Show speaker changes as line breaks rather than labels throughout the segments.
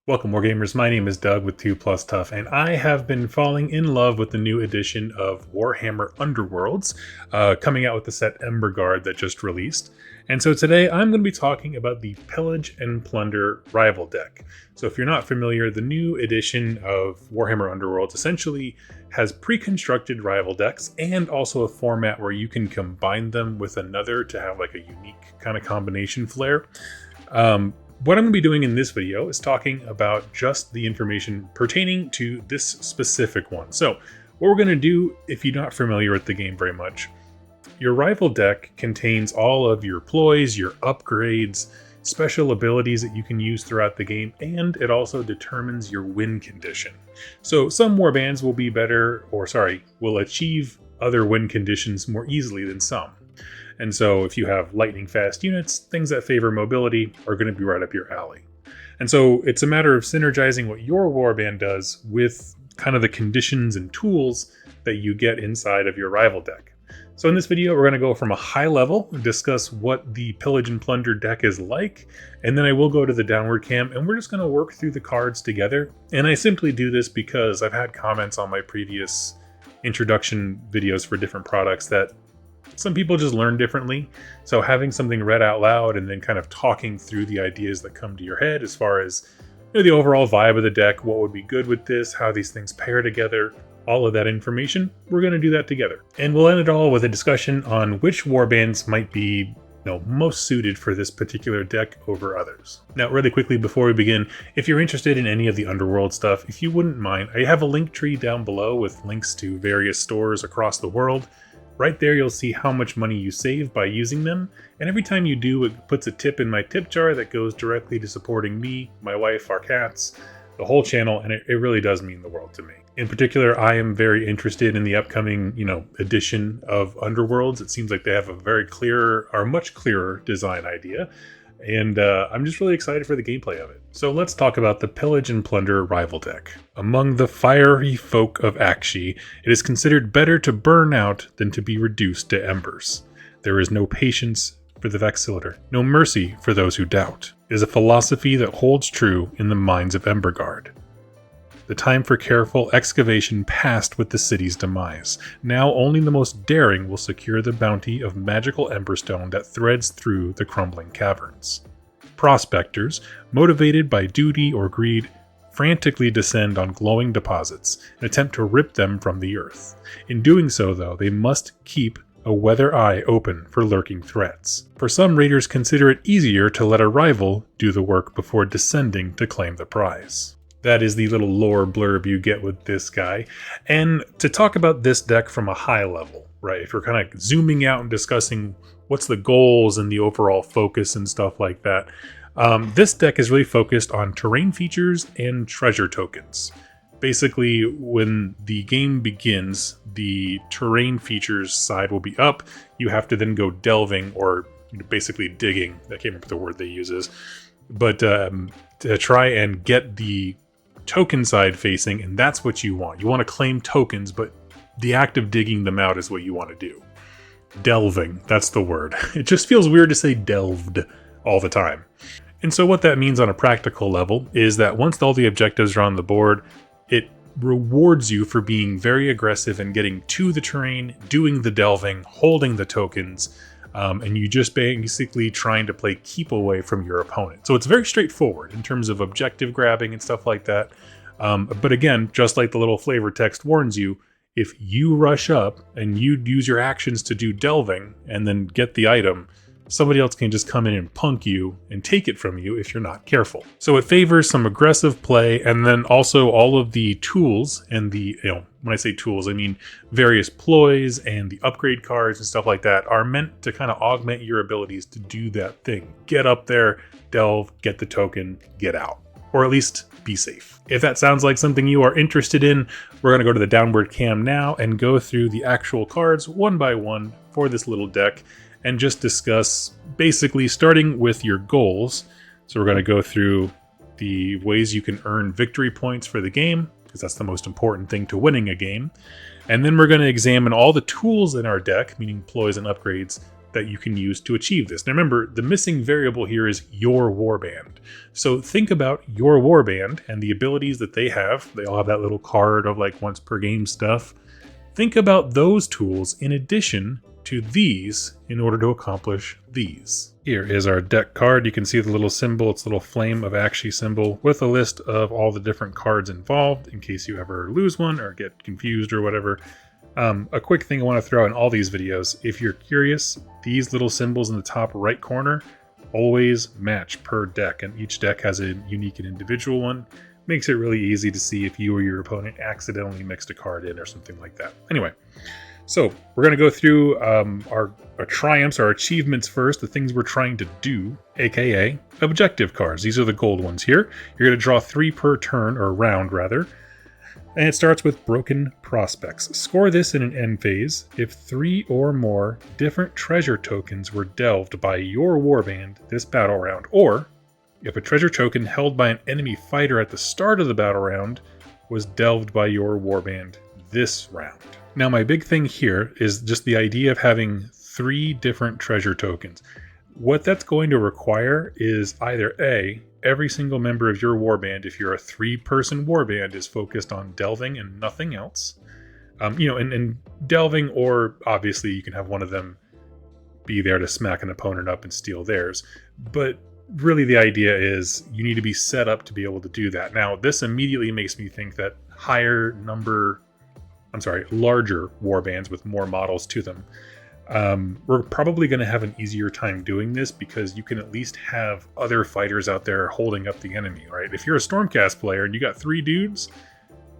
Welcome, Wargamers. My name is Doug with 2 Plus Tough, and I have been falling in love with the new edition of Warhammer Underworlds, coming out with the set Emberguard that just released. And so today I'm going to be talking about the Pillage and Plunder rival deck. So if you're not familiar, the new edition of Warhammer Underworlds essentially has pre-constructed rival decks and also a format where you can combine them with another to have like a unique kind of combination flair. What I'm going to be doing in this video is talking about just the information pertaining to this specific one. So what we're going to do, if you're not familiar with the game very much, your rival deck contains all of your ploys, your upgrades, special abilities that you can use throughout the game, and it also determines your win condition. So some warbands will be better, will achieve other win conditions more easily than some. And so if you have lightning fast units, things that favor mobility are going to be right up your alley. And so it's a matter of synergizing what your warband does with kind of the conditions and tools that you get inside of your rival deck. So in this video, we're going to go from a high level, discuss what the Pillage and Plunder deck is like, and then I will go to the downward cam, and we're just going to work through the cards together. And I simply do this because I've had comments on my previous introduction videos for different products that some people just learn differently. So having something read out loud and then kind of talking through the ideas that come to your head as far as the overall vibe of the deck, what would be good with this, how these things pair together, all of that information, we're going to do that together. And we'll end it all with a discussion on which warbands might be most suited for this particular deck over others. Now, really quickly before we begin, if you're interested in any of the Underworld stuff, if you wouldn't mind, I have a link tree down below with links to various stores across the world. Right there, you'll see how much money you save by using them, and every time you do, it puts a tip in my tip jar that goes directly to supporting me, my wife, our cats, the whole channel, and it really does mean the world to me. In particular, I am very interested in the upcoming, edition of Underworlds. It seems like they have a very clear, or much clearer design idea, and I'm just really excited for the gameplay of it. So let's talk about the Pillage and Plunder rival deck. Among the fiery folk of Akshi, it is considered better to burn out than to be reduced to embers. There is no patience for the vacillator, no mercy for those who doubt. It is a philosophy that holds true in the minds of Emberguard. The time for careful excavation passed with the city's demise. Now only the most daring will secure the bounty of magical emberstone that threads through the crumbling caverns. Prospectors, motivated by duty or greed, frantically descend on glowing deposits and attempt to rip them from the earth. In doing so, though, they must keep a weather eye open for lurking threats. For some raiders consider it easier to let a rival do the work before descending to claim the prize. That is the little lore blurb you get with this guy. And to talk about this deck from a high level, right? If we're kind of zooming out and discussing what's the goals and the overall focus and stuff like that, this deck is really focused on terrain features and treasure tokens. Basically, when the game begins, the terrain features side will be up. You have to then go delving or basically digging. I can't remember the word they uses. But to try and get the token side facing, and that's what you want. You want to claim tokens, but the act of digging them out is what you want to do. Delving, that's the word. It just feels weird to say delved all the time. And so what that means on a practical level is that once all the objectives are on the board, it rewards you for being very aggressive and getting to the terrain, doing the delving, holding the tokens, and you just basically trying to play keep away from your opponent. So it's very straightforward in terms of objective grabbing and stuff like that. But again, just like the little flavor text warns you, if you rush up and you use your actions to do delving and then get the item, somebody else can just come in and punk you and take it from you if you're not careful. So it favors some aggressive play, and then also all of the tools and the, when I say tools, I mean various ploys and the upgrade cards and stuff like that are meant to kind of augment your abilities to do that thing. Get up there, delve, get the token, get out. Or at least be safe. If that sounds like something you are interested in, we're going to go to the downward cam now and go through the actual cards one by one for this little deck, and just discuss basically starting with your goals. So we're going to go through the ways you can earn victory points for the game, because that's the most important thing to winning a game. And then we're going to examine all the tools in our deck, meaning ploys and upgrades, that you can use to achieve this. Now remember, the missing variable here is your warband. So think about your warband and the abilities that they have. They all have that little card of like once per game stuff. Think about those tools in addition to these in order to accomplish these. Here is our deck card. You can see the little symbol, it's a little flame of Akshi symbol with a list of all the different cards involved in case you ever lose one or get confused or whatever. A quick thing I want to throw out in all these videos, if you're curious, these little symbols in the top right corner always match per deck, and each deck has a unique and individual one. Makes it really easy to see if you or your opponent accidentally mixed a card in or something like that. Anyway, so we're going to go through our triumphs, our achievements first, the things we're trying to do, aka objective cards. These are the gold ones here. You're going to draw 3 per turn, or round rather. And it starts with Broken Prospects. Score this in an end phase if 3 or more different treasure tokens were delved by your warband this battle round, or if a treasure token held by an enemy fighter at the start of the battle round was delved by your warband this round. Now my big thing here is just the idea of having 3 different treasure tokens. What that's going to require is either A, every single member of your warband, if you're a 3-person warband, is focused on delving and nothing else. And delving, or obviously you can have one of them be there to smack an opponent up and steal theirs. But really the idea is you need to be set up to be able to do that. Now, this immediately makes me think that larger warbands with more models to them, we're probably going to have an easier time doing this because you can at least have other fighters out there holding up the enemy, right? If you're a Stormcast player and you got 3 dudes,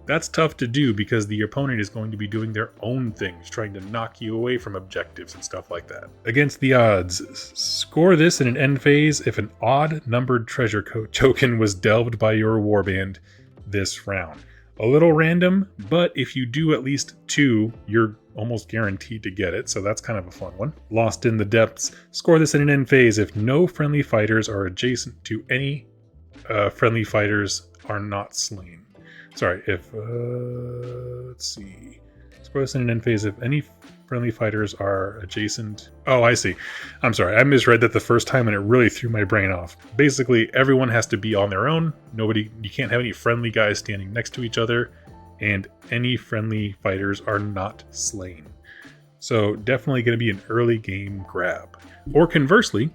that's tough to do because the opponent is going to be doing their own things, trying to knock you away from objectives and stuff like that. Against the odds, score this in an end phase if an odd-numbered treasure token was delved by your warband this round. A little random, but if you do at least 2, you're almost guaranteed to get it, so that's kind of a fun one. Lost in the Depths. Score this in an end phase if no friendly fighters are adjacent to any friendly fighters are not slain. Sorry, let's see. Score this in an end phase if any friendly fighters are adjacent. Oh, I see. I'm sorry, I misread that the first time and it really threw my brain off. Basically, everyone has to be on their own. You can't have any friendly guys standing next to each other, and any friendly fighters are not slain. So definitely going to be an early game grab. Or conversely,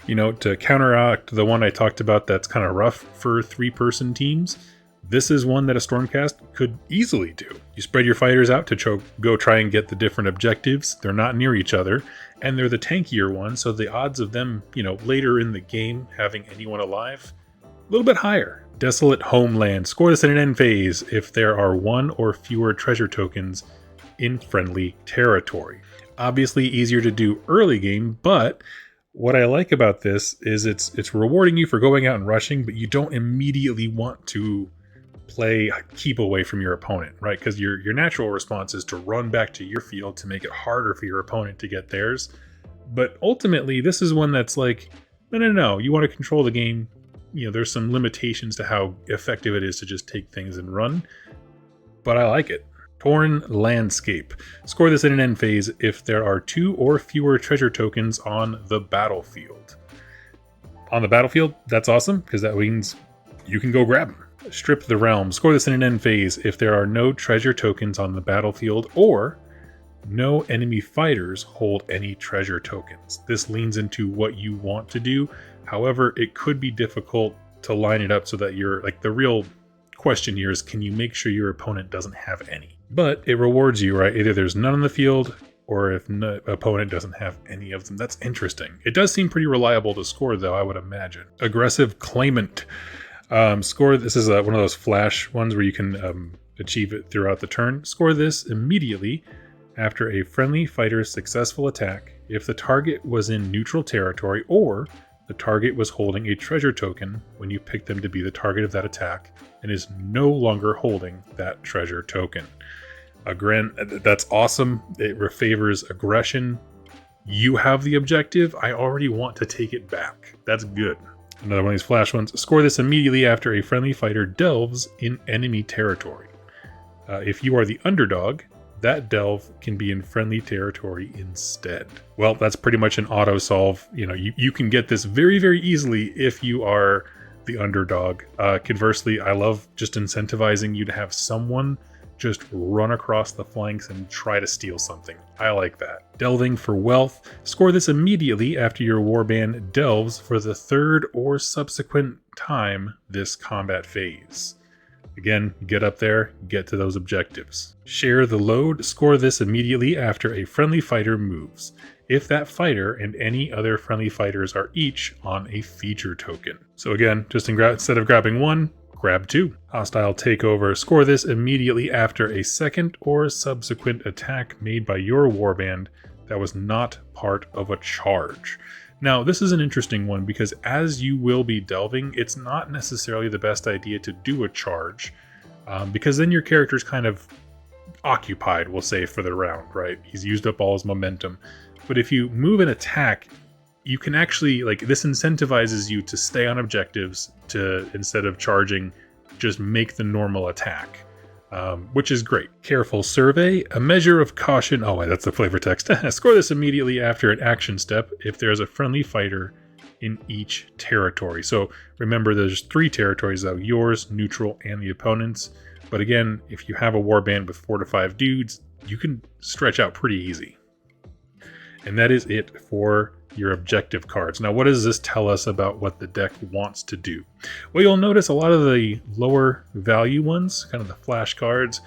to counteract the one I talked about that's kind of rough for 3-person teams, this is one that a Stormcast could easily do. You spread your fighters out to go try and get the different objectives. They're not near each other, and they're the tankier ones, so the odds of them, later in the game having anyone alive, a little bit higher. Desolate Homeland. Score this in an end phase if there are 1 or fewer treasure tokens in friendly territory. Obviously easier to do early game, but what I like about this is it's rewarding you for going out and rushing, but you don't immediately want to play keep away from your opponent, right? Because your natural response is to run back to your field to make it harder for your opponent to get theirs. But ultimately, this is one that's like, no, you want to control the game. There's some limitations to how effective it is to just take things and run, but I like it. Torn Landscape. Score this in an end phase if there are 2 or fewer treasure tokens on the battlefield. On the battlefield, that's awesome, because that means you can go grab them. Strip the Realm. Score this in an end phase if there are no treasure tokens on the battlefield, or no enemy fighters hold any treasure tokens. This leans into what you want to do. However, it could be difficult to line it up so that you're the real question here is, can you make sure your opponent doesn't have any? But it rewards you, right? Either there's none on the field, or if no opponent doesn't have any of them. That's interesting. It does seem pretty reliable to score, though, I would imagine. Aggressive Claimant. Score, this is one of those flash ones where you can achieve it throughout the turn. Score this immediately after a friendly fighter's successful attack if the target was in neutral territory, or the target was holding a treasure token when you picked them to be the target of that attack and is no longer holding that treasure token. Again, that's awesome. It favors aggression. You have the objective. I already want to take it back. That's good. Another one of these flash ones. Score this immediately after a friendly fighter delves in enemy territory. If you are the underdog, that delve can be in friendly territory instead. Well, that's pretty much an auto solve. You can get this very, very easily if you are the underdog. Conversely, I love just incentivizing you to have someone just run across the flanks and try to steal something. I like that. Delving for wealth. Score this immediately after your warband delves for the third or subsequent time this combat phase. Again, get up there, get to those objectives. Share the load. Score this immediately after a friendly fighter moves, if that fighter and any other friendly fighters are each on a feature token. So again, just instead of grabbing one, grab two. Hostile takeover. Score this immediately after a second or subsequent attack made by your warband that was not part of a charge. Now, this is an interesting one because as you will be delving, it's not necessarily the best idea to do a charge because then your character's kind of occupied, we'll say, for the round, right? He's used up all his momentum. But if you move an attack, you can actually, this incentivizes you to stay on objectives to, instead of charging, just make the normal attack. Which is great. Careful survey, a measure of caution. Oh, wait, that's the flavor text. Score this immediately after an action step if there's a friendly fighter in each territory. So remember, there's 3 territories though: yours, neutral, and the opponent's. But again, if you have a warband with 4 to 5 dudes, you can stretch out pretty easy. And that is it for your objective cards. Now, what does this tell us about what the deck wants to do? Well, you'll notice a lot of the lower value ones, kind of the flash cards,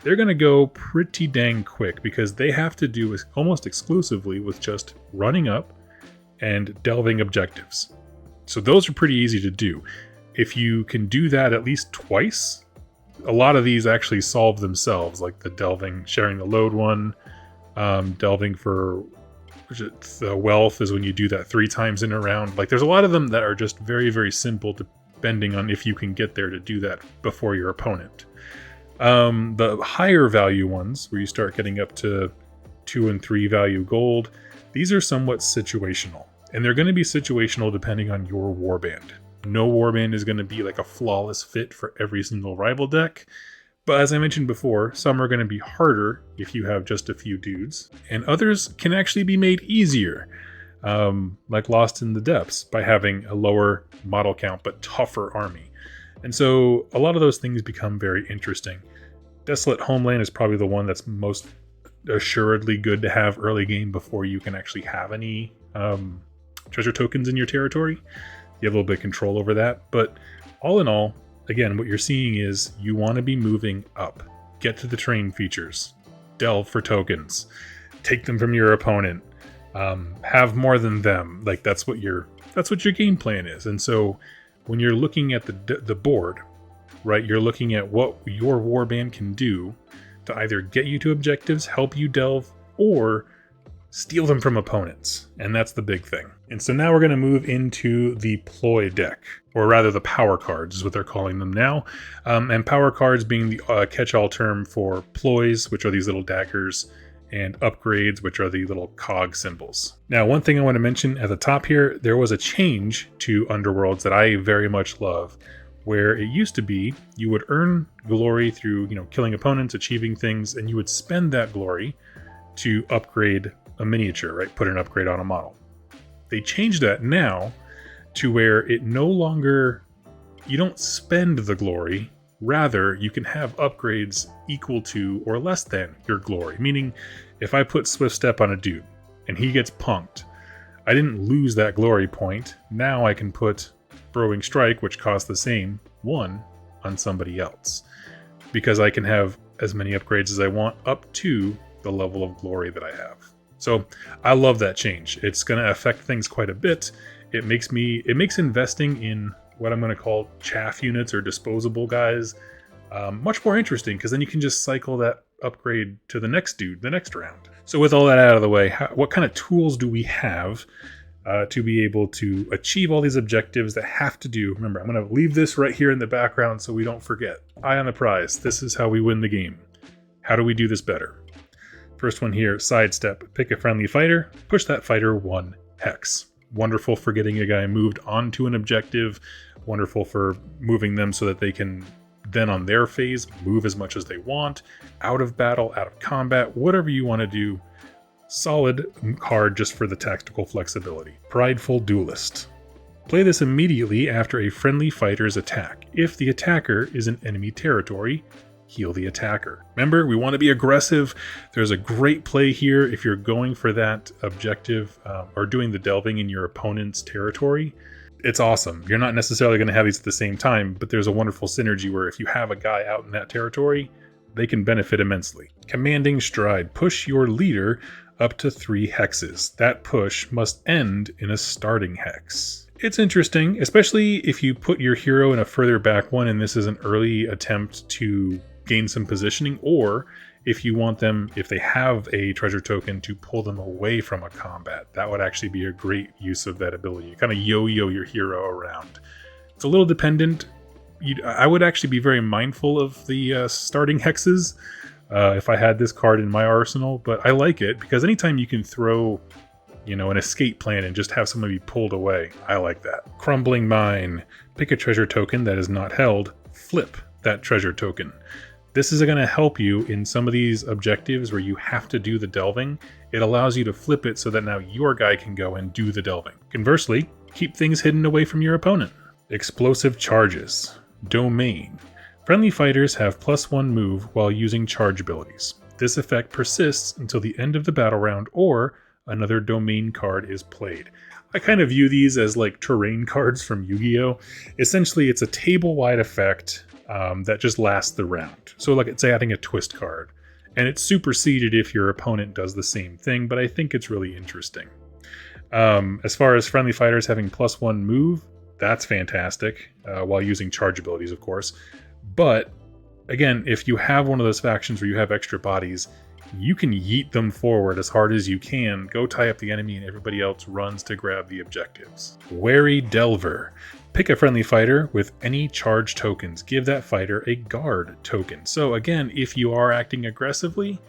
they're going to go pretty dang quick because they have to do almost exclusively with just running up and delving objectives. So those are pretty easy to do. If you can do that at least twice, a lot of these actually solve themselves, like the delving, sharing the load one, delving for the wealth is when you do that 3 times in a round. There's a lot of them that are just very, very simple depending on if you can get there to do that before your opponent. The higher value ones, where you start getting up to 2 and 3 value gold, these are somewhat situational. And they're going to be situational depending on your warband. No warband is going to be like a flawless fit for every single rival deck. But as I mentioned before, some are going to be harder if you have just a few dudes, and others can actually be made easier, like Lost in the Depths, by having a lower model count but tougher army. And so a lot of those things become very interesting. Desolate Homeland is probably the one that's most assuredly good to have early game before you can actually have any treasure tokens in your territory. You have a little bit of control over that, but all in all, again, what you're seeing is you want to be moving up. Get to the train features. Delve for tokens. Take them from your opponent. Have more than them. That's what your game plan is. And so when you're looking at the board, right, you're looking at what your warband can do to either get you to objectives, help you delve, or steal them from opponents. And that's the big thing. And so now we're going to move into the ploy deck, or rather the power cards is what they're calling them now. And power cards being the catch-all term for ploys, which are these little daggers, and upgrades, which are the little cog symbols. Now, one thing I want to mention at the top here, there was a change to Underworlds that I very much love, where it used to be you would earn glory through, killing opponents, achieving things, and you would spend that glory to upgrade a miniature, right? Put an upgrade on a model. They changed that now to where it no longer, you don't spend the glory, rather you can have upgrades equal to or less than your glory. Meaning, if I put Swift Step on a dude and he gets punked, I didn't lose that glory point. Now I can put Burrowing Strike, which costs the same, 1 on somebody else. Because I can have as many upgrades as I want up to the level of glory that I have. So I love that change. It's going to affect things quite a bit. It makes investing in what I'm going to call chaff units or disposable guys much more interesting, because then you can just cycle that upgrade to the next dude the next round. So with all that out of the way, what kind of tools do we have to be able to achieve all these objectives that have to do? Remember, I'm going to leave this right here in the background so we don't forget. Eye on the prize. This is how we win the game. How do we do this better? First one here, sidestep. Pick a friendly fighter, push that fighter 1 hex. Wonderful for getting a guy moved onto an objective. Wonderful for moving them so that they can then on their phase, move as much as they want, out of battle, out of combat, whatever you want to do. Solid card just for the tactical flexibility. Prideful Duelist. Play this immediately after a friendly fighter's attack. If the attacker is in enemy territory, heal the attacker. Remember, we want to be aggressive. There's a great play here if you're going for that objective or doing the delving in your opponent's territory. It's awesome. You're not necessarily going to have these at the same time, but there's a wonderful synergy where if you have a guy out in that territory, they can benefit immensely. Commanding Stride. Push your leader up to 3 hexes. That push must end in a starting hex. It's interesting, especially if you put your hero in a further back one and this is an early attempt to gain some positioning, or if you want them, if they have a treasure token, to pull them away from a combat. That would actually be a great use of that ability. You kind of yo-yo your hero around. It's a little dependent. I would actually be very mindful of the starting hexes if I had this card in my arsenal, but I like it because anytime you can throw, an escape plan and just have someone be pulled away, I like that. Crumbling Mine. Pick a treasure token that is not held. Flip that treasure token. This is going to help you in some of these objectives where you have to do the delving. It allows you to flip it so that now your guy can go and do the delving. Conversely, keep things hidden away from your opponent. Explosive Charges. Domain. Friendly fighters have +1 move while using charge abilities. This effect persists until the end of the battle round or another domain card is played. I kind of view these as like terrain cards from Yu-Gi-Oh! Essentially, it's a table-wide effect that just lasts the round. So like it's adding a twist card. And it's superseded if your opponent does the same thing, but I think it's really interesting. As far as friendly fighters having +1 move, that's fantastic, while using charge abilities, of course. But, again, if you have one of those factions where you have extra bodies, you can yeet them forward as hard as you can, go tie up the enemy, and everybody else runs to grab the objectives. Wary Delver. Pick a friendly fighter with any charge tokens. Give that fighter a guard token. So again, if you are acting aggressively,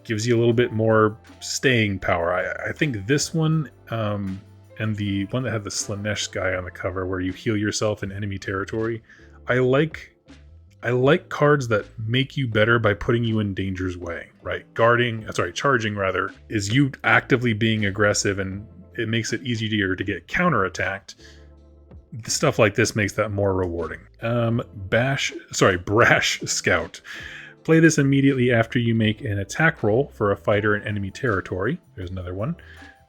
gives you a little bit more staying power. I think this one, and the one that had the Slanesh guy on the cover where you heal yourself in enemy territory, I like cards that make you better by putting you in danger's way, right? Charging rather, is you actively being aggressive, and it makes it easier to get counterattacked. Stuff like this makes that more rewarding. Brash Scout. Play this immediately after you make an attack roll for a fighter in enemy territory. There's another one.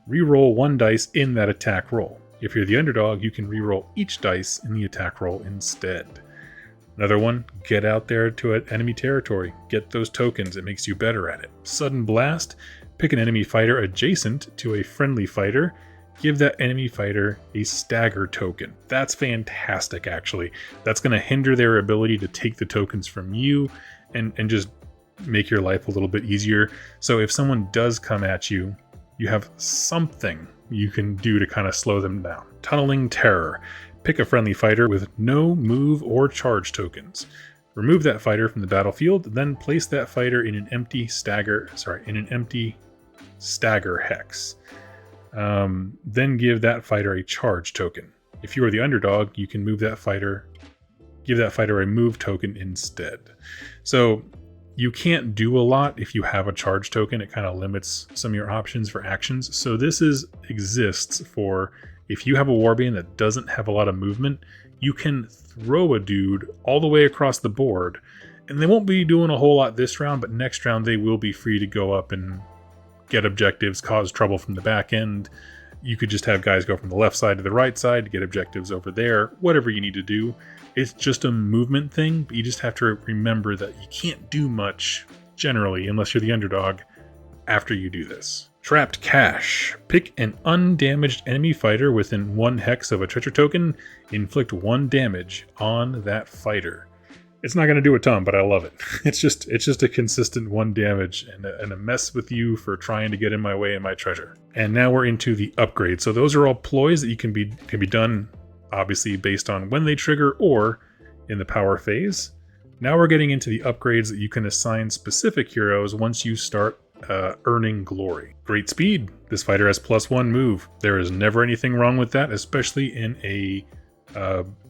Reroll 1 dice in that attack roll. If you're the underdog, you can reroll each dice in the attack roll instead. Another one, get out there to an enemy territory. Get those tokens, it makes you better at it. Sudden Blast. Pick an enemy fighter adjacent to a friendly fighter. Give that enemy fighter a stagger token. That's fantastic, actually. That's going to hinder their ability to take the tokens from you and just make your life a little bit easier. So if someone does come at you, you have something you can do to kind of slow them down. Tunneling Terror. Pick a friendly fighter with no move or charge tokens. Remove that fighter from the battlefield, then place that fighter in an empty stagger hex. Then give that fighter a charge token. If you are the underdog, you can give that fighter a move token instead. So you can't do a lot if you have a charge token. It kind of limits some of your options for actions. So this exists for if you have a warband that doesn't have a lot of movement, you can throw a dude all the way across the board, and they won't be doing a whole lot this round, but next round they will be free to go up and get objectives, cause trouble from the back end. You could just have guys go from the left side to the right side to get objectives over there, whatever you need to do. It's just a movement thing, but you just have to remember that you can't do much, generally, unless you're the underdog, after you do this. Trapped Cache. Pick an undamaged enemy fighter within 1 hex of a treasure token. Inflict 1 damage on that fighter. It's not going to do a ton, but I love it. It's just a consistent 1 damage and a mess with you for trying to get in my way in my treasure. And now we're into the upgrades. So those are all ploys that you can be done, obviously based on when they trigger or in the power phase. Now we're getting into the upgrades that you can assign specific heroes once you start earning glory. Great speed. This fighter has +1 move. There is never anything wrong with that, especially in a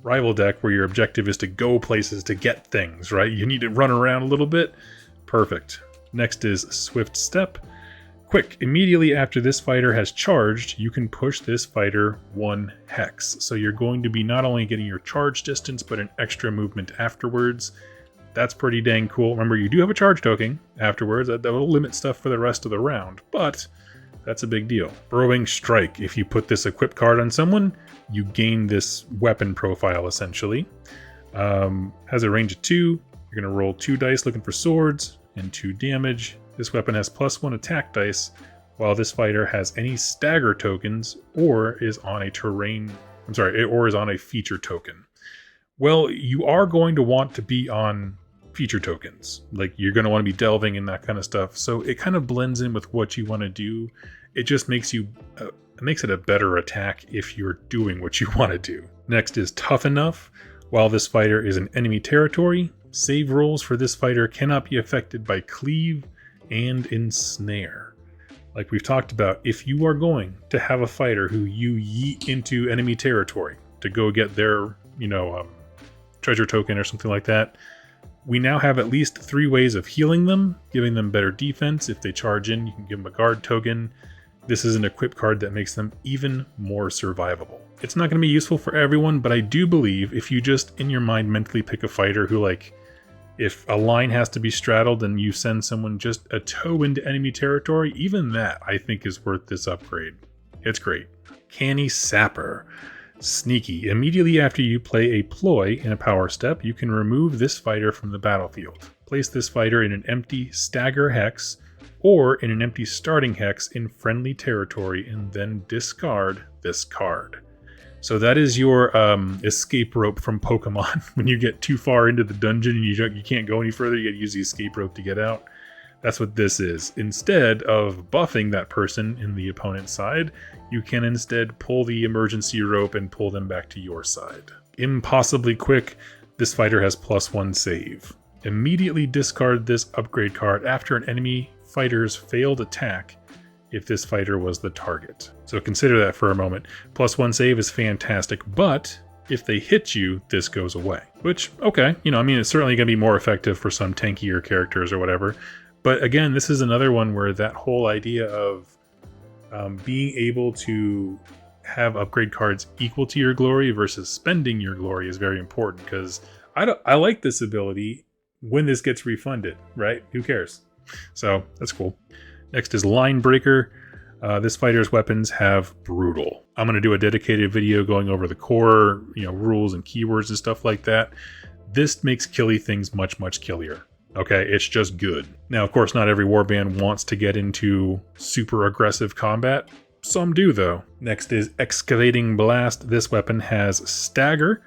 rival deck where your objective is to go places to get things, right? You need to run around a little bit. Perfect. Next is Swift Step. Quick, immediately after this fighter has charged, you can push this fighter 1 hex. So you're going to be not only getting your charge distance, but an extra movement afterwards. That's pretty dang cool. Remember, you do have a charge token afterwards. That will limit stuff for the rest of the round, but that's a big deal. Burrowing Strike. If you put this equip card on someone, you gain this weapon profile, essentially. Has a range of 2. You're going to roll 2 dice looking for swords and 2 damage. This weapon has +1 attack dice, while this fighter has any stagger tokens or is on a or is on a feature token. Well, you are going to want to be on feature tokens. Like, you're going to want to be delving in that kind of stuff. So it kind of blends in with what you want to do. It just makes it a better attack if you're doing what you want to do. Next is Tough Enough. While this fighter is in enemy territory, save rolls for this fighter cannot be affected by cleave and ensnare. Like we've talked about, if you are going to have a fighter who you yeet into enemy territory to go get their, treasure token or something like that, we now have at least 3 ways of healing them, giving them better defense. If they charge in, you can give them a guard token. This is an equip card that makes them even more survivable. It's not going to be useful for everyone, but I do believe if you just in your mind mentally pick a fighter who, like, if a line has to be straddled and you send someone just a toe into enemy territory, even that I think is worth this upgrade. It's great. Canny Sapper. Sneaky. Immediately after you play a ploy in a power step, you can remove this fighter from the battlefield. Place this fighter in an empty stagger hex or in an empty starting hex in friendly territory and then discard this card. So that is your escape rope from Pokemon. When you get too far into the dungeon and you can't go any further, you gotta use the escape rope to get out. That's what this is. Instead of buffing that person in the opponent's side, you can instead pull the emergency rope and pull them back to your side. Impossibly Quick. This fighter has +1 save. Immediately discard this upgrade card after an enemy fighter's failed attack if this fighter was the target. So consider that for a moment. +1 save is fantastic, but if they hit you, this goes away. Which, okay, it's certainly going to be more effective for some tankier characters or whatever. But again, this is another one where that whole idea of being able to have upgrade cards equal to your glory versus spending your glory is very important, because I like this ability when this gets refunded, right? Who cares? So that's cool. Next is Line Breaker. This fighter's weapons have Brutal. I'm going to do a dedicated video going over the core, rules and keywords and stuff like that. This makes killy things much, much killier. Okay, it's just good. Now, of course, not every warband wants to get into super aggressive combat. Some do, though. Next is Excavating Blast. This weapon has Stagger.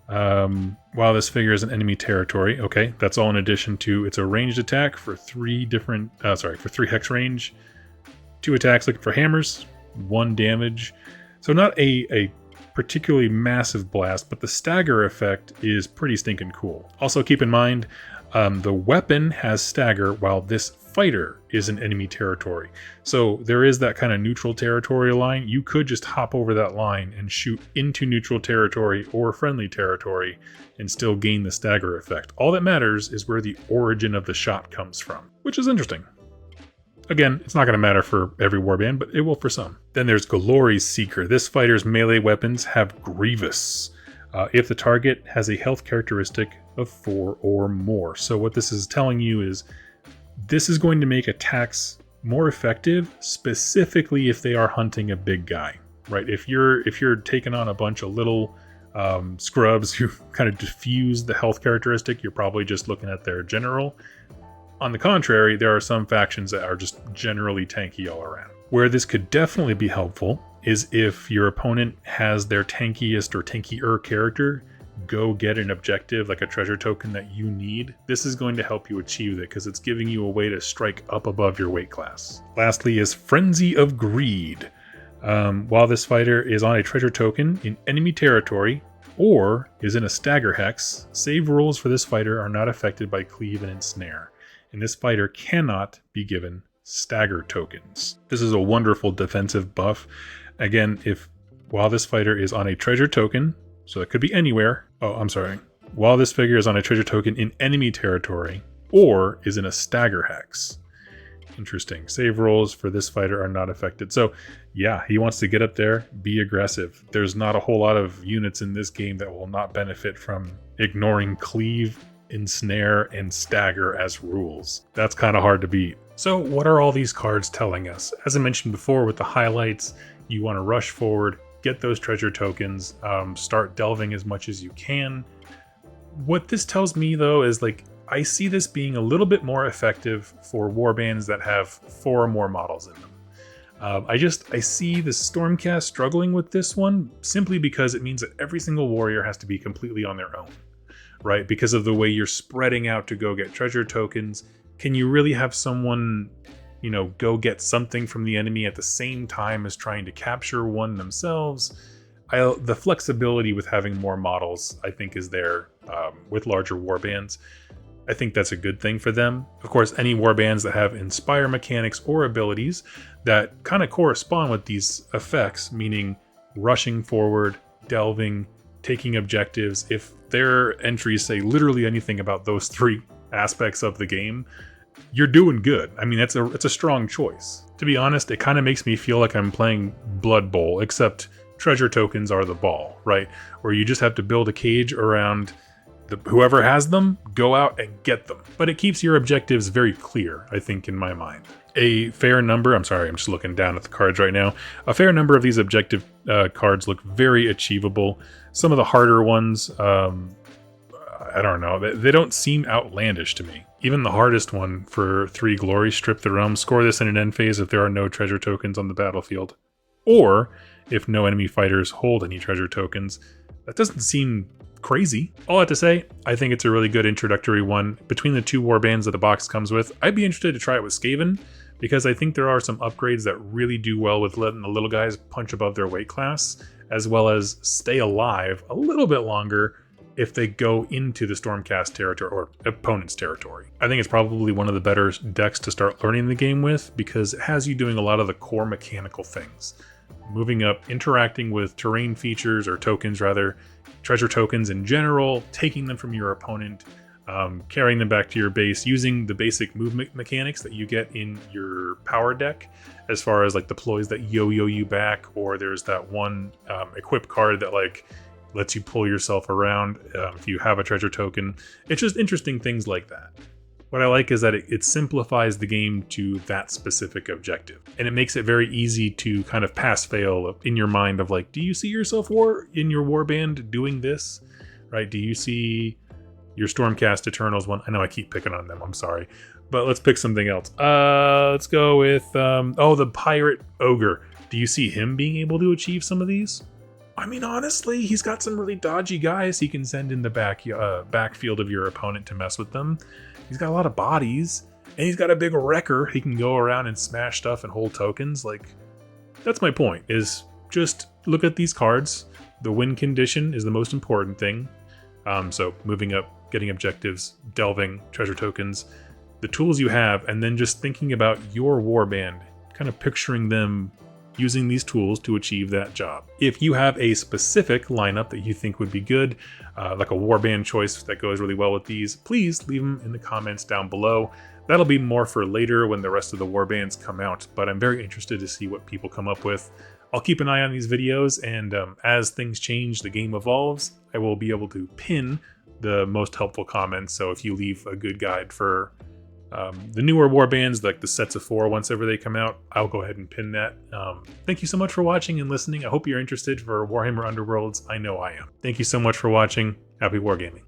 While this figure is in enemy territory. Okay, that's all in addition to it's a ranged attack for 3 hex range. 2 attacks looking for hammers. 1 damage. So not a particularly massive blast, but the stagger effect is pretty stinking cool. Also keep in mind, the weapon has stagger while this fighter is in enemy territory. So there is that kind of neutral territory line. You could just hop over that line and shoot into neutral territory or friendly territory and still gain the stagger effect. All that matters is where the origin of the shot comes from, which is interesting. Again, it's not going to matter for every warband, but it will for some. Then there's Glory's Seeker. This fighter's melee weapons have Grievous. If the target has a health characteristic of 4 or more. So what this is telling you is this is going to make attacks more effective, specifically if they are hunting a big guy, right? If you're taking on a bunch of little scrubs who kind of diffuse the health characteristic, you're probably just looking at their general. On the contrary, there are some factions that are just generally tanky all around. Where this could definitely be helpful is if your opponent has their tankiest or tankier character go get an objective like a treasure token that you need. This is going to help you achieve it because it's giving you a way to strike up above your weight class. Lastly is Frenzy of Greed. While this fighter is on a treasure token in enemy territory or is in a stagger hex, save rules for this fighter are not affected by cleave and ensnare, and this fighter cannot be given stagger tokens. This is a wonderful defensive buff. Again, while this fighter is on a treasure token, So it could be anywhere. Oh, I'm sorry. While this figure is on a treasure token in enemy territory or is in a stagger hex. Interesting. Save rolls for this fighter are not affected. So yeah, he wants to get up there, be aggressive. There's not a whole lot of units in this game that will not benefit from ignoring cleave, ensnare, and stagger as rules. That's kind of hard to beat. So what are all these cards telling us? As I mentioned before with the highlights, you want to rush forward, get those treasure tokens, start delving as much as you can. What this tells me though is like, I see this being a little bit more effective for warbands that have 4 or more models in them. I see the Stormcast struggling with this one simply because it means that every single warrior has to be completely on their own, right? Because of the way you're spreading out to go get treasure tokens. Can you really have someone, you know, go get something from the enemy at the same time as trying to capture one themselves? The flexibility with having more models, I think, is there with larger warbands. I think that's a good thing for them. Of course, any warbands that have inspire mechanics or abilities that kind of correspond with these effects, meaning rushing forward, delving, taking objectives, if their entries say literally anything about those 3 aspects of the game, you're doing good. I mean, it's a strong choice. To be honest, it kind of makes me feel like I'm playing Blood Bowl, except treasure tokens are the ball, right? Where you just have to build a cage around whoever has them, go out and get them. But it keeps your objectives very clear, I think, in my mind. A fair number, I'm sorry, I'm just looking down at the cards right now. A fair number of these objective cards look very achievable. Some of the harder ones, I don't know, they don't seem outlandish to me. Even the hardest one for 3 glory, strip the realm, score this in an end phase if there are no treasure tokens on the battlefield. Or if no enemy fighters hold any treasure tokens. That doesn't seem crazy. All I have to say, I think it's a really good introductory one. Between the 2 warbands that the box comes with, I'd be interested to try it with Skaven, because I think there are some upgrades that really do well with letting the little guys punch above their weight class, as well as stay alive a little bit longer if they go into the Stormcast territory or opponent's territory. I think it's probably one of the better decks to start learning the game with, because it has you doing a lot of the core mechanical things. Moving up, interacting with terrain features, or tokens rather, treasure tokens in general, taking them from your opponent, carrying them back to your base, using the basic movement mechanics that you get in your power deck, as far as like deploys that yo-yo you back, or there's that one equip card that like lets you pull yourself around if you have a treasure token. It's just interesting things like that. What I like is that it simplifies the game to that specific objective. And it makes it very easy to kind of pass-fail in your mind of like, do you see yourself in your warband doing this? Right? Do you see your Stormcast Eternals one? I know I keep picking on them, I'm sorry. But let's pick something else. Let's go with, the Pirate Ogre. Do you see him being able to achieve some of these? I mean, honestly, he's got some really dodgy guys he can send in the backfield of your opponent to mess with them. He's got a lot of bodies, and he's got a big wrecker. He can go around and smash stuff and hold tokens. Like, that's my point, is just look at these cards. The win condition is the most important thing. So moving up, getting objectives, delving, treasure tokens, the tools you have, and then just thinking about your warband, kind of picturing them using these tools to achieve that job. If you have a specific lineup that you think would be good, like a warband choice that goes really well with these, please leave them in the comments down below. That'll be more for later when the rest of the warbands come out, but I'm very interested to see what people come up with. I'll keep an eye on these videos, and as things change, the game evolves, I will be able to pin the most helpful comments. So if you leave a good guide for the newer warbands, like the sets of 4 once ever they come out, I'll go ahead and pin that. Thank you so much for watching and listening. I hope you're interested for Warhammer Underworlds. I know I am. Thank you so much for watching. Happy wargaming.